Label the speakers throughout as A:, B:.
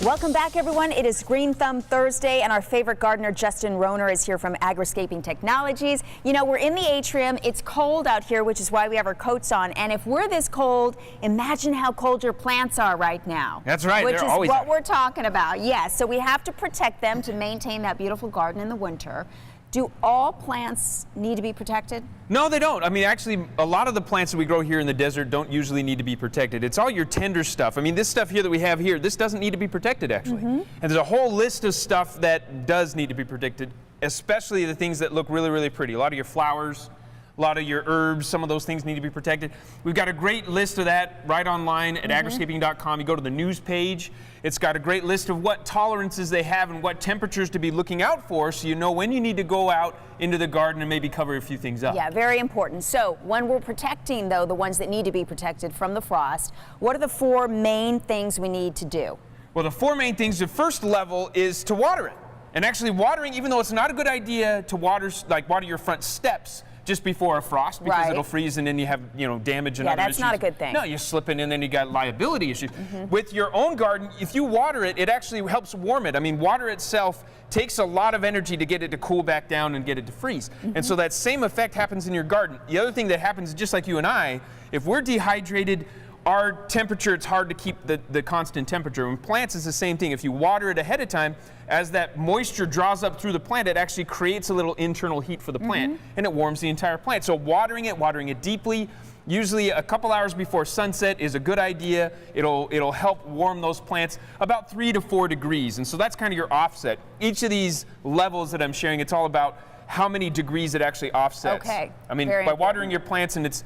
A: Welcome back, everyone. It is Green Thumb Thursday, and our favorite gardener, Justin Rohner, is here from Agriscaping Technologies. You know, we're in the atrium. It's cold out here, which is why we have our coats on. And if we're this cold, imagine how cold your plants are right now.
B: That's right.
A: Which is what we're talking about. Yes, so we have to protect them to maintain that beautiful garden in the winter. Do all plants need to be protected?
B: No, they don't. I mean, actually, a lot of the plants that we grow here in the desert don't usually need to be protected. It's all your tender stuff. I mean, this stuff here that we have here, this doesn't need to be protected, actually. And there's a whole list of stuff that does need to be protected, especially the things that look really, really pretty. A lot of your flowers, a lot of your herbs, some of those things need to be protected. We've got a great list of that right online at agriscaping.com. You go to the news page. It's got a great list of what tolerances they have and what temperatures to be looking out for, so you know when you need to go out into the garden and maybe cover a few things up.
A: Yeah, very important. So when we're protecting, though, the ones that need to be protected from the frost, what are the four main things we need to do?
B: Well, the four main things, the first level is to water it. And actually watering, even though it's not a good idea to water your front steps just before a frost, because it'll freeze and then you have, damage and other issues.
A: Yeah, that's not a good thing.
B: No, you slip in and then you got liability issues. With your own garden, if you water it, it actually helps warm it. I mean, water itself takes a lot of energy to get it to cool back down and get it to freeze. And so that same effect happens in your garden. The other thing that happens, just like you and I, if we're dehydrated, our temperature, it's hard to keep the constant temperature. In plants, it's the same thing. If you water it ahead of time, as that moisture draws up through the plant, it actually creates a little internal heat for the plant, and it warms the entire plant. So watering it deeply, usually a couple hours before sunset is a good idea. It'll help warm those plants about 3 to 4 degrees. And so that's kind of your offset. Each of these levels that I'm sharing, it's all about how many degrees it actually offsets.
A: Okay.
B: I mean, by watering your plants and it's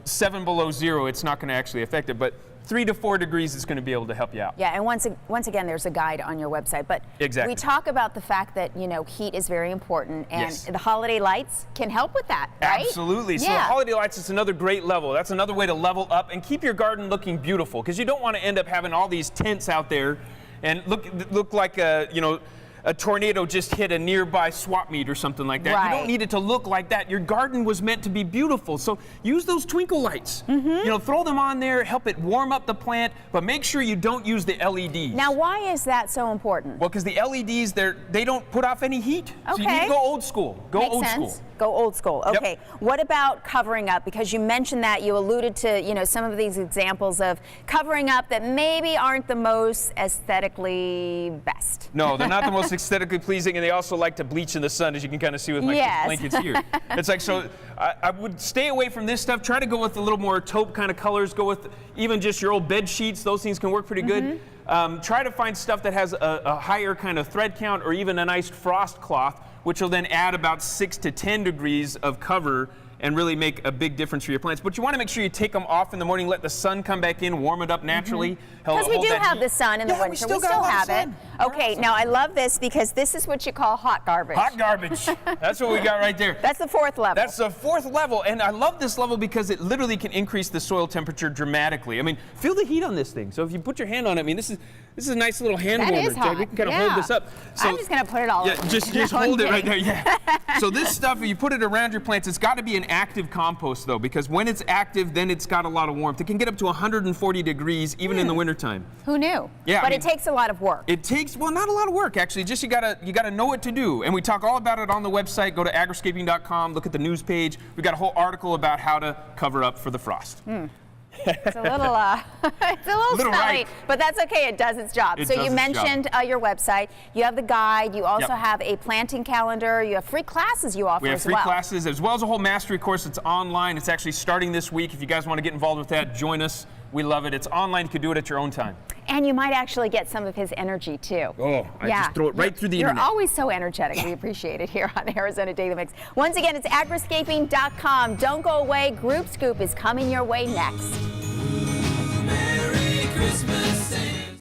B: 7 below zero, it's not going to actually affect it, but 3 to 4 degrees is going to be able to help you out.
A: Yeah, and once again, there's a guide on your website. But we talk about the fact that heat is very important, and the holiday lights can help with that, right?
B: Absolutely. So the holiday lights is another great level. That's another way to level up and keep your garden looking beautiful, because you don't want to end up having all these tents out there and look like a tornado just hit a nearby swap meet or something like that. You don't need it to look like that. Your garden was meant to be beautiful. So use those twinkle lights. Throw them on there, help it warm up the plant, but make sure you don't use the LEDs.
A: Now, why is that so important?
B: Well, because the LEDs, they don't put off any heat. So you need to go old school. Go old school.
A: Go old school. Okay. What about covering up? Because you mentioned that, you alluded to, some of these examples of covering up that maybe aren't the most aesthetically best.
B: No, they're not the most aesthetically pleasing, and they also like to bleach in the sun, as you can kind of see with my blankets here. It's like, so I would stay away from this stuff. Try to go with a little more taupe kind of colors. Go with even just your old bed sheets. Those things can work pretty good. Try to find stuff that has a higher kind of thread count, or even a nice frost cloth, which will then add about 6 to 10 degrees of cover and really make a big difference for your plants. But you want to make sure you take them off in the morning, let the sun come back in, warm it up naturally.
A: Because we do have the sun in the winter. We still have it. Okay, now I love this, because this is what you call hot garbage.
B: Hot garbage. That's what we got right there.
A: That's the fourth level.
B: That's the fourth level, and I love this level because it literally can increase the soil temperature dramatically. I mean, feel the heat on this thing. So if you put your hand on it, I mean, this is a nice little hand warmer.
A: That is hot.
B: We can kind of hold this up. So,
A: I'm just going to put it all over.
B: Just hold it right there. So this stuff, if you put it around your plants, it's got to be an active compost, though, because when it's active, then it's got a lot of warmth. It can get up to 140 degrees even in the wintertime.
A: Who knew?
B: Yeah,
A: but it takes a lot of work.
B: It takes, well, not a lot of work, actually. Just you gotta know what to do. And we talk all about it on the website. Go to agriscaping.com, look at the news page. We've got a whole article about how to cover up for the frost.
A: It's a little, it's a little smelly, but that's okay. It does its job. So you mentioned your website. You have the guide. You also have a planting calendar. You have free classes you offer as well.
B: We have free classes, as well as a whole mastery course. It's online. It's actually starting this week. If you guys want to get involved with that, join us. We love it. It's online. You can do it at your own time.
A: And you might actually get some of his energy, too.
B: Oh, I just throw it right through the internet.
A: You're always so energetic. We appreciate it here on Arizona Daily Mix. Once again, it's agriscaping.com. Don't go away. Group Scoop is coming your way next.
C: Merry Christmas.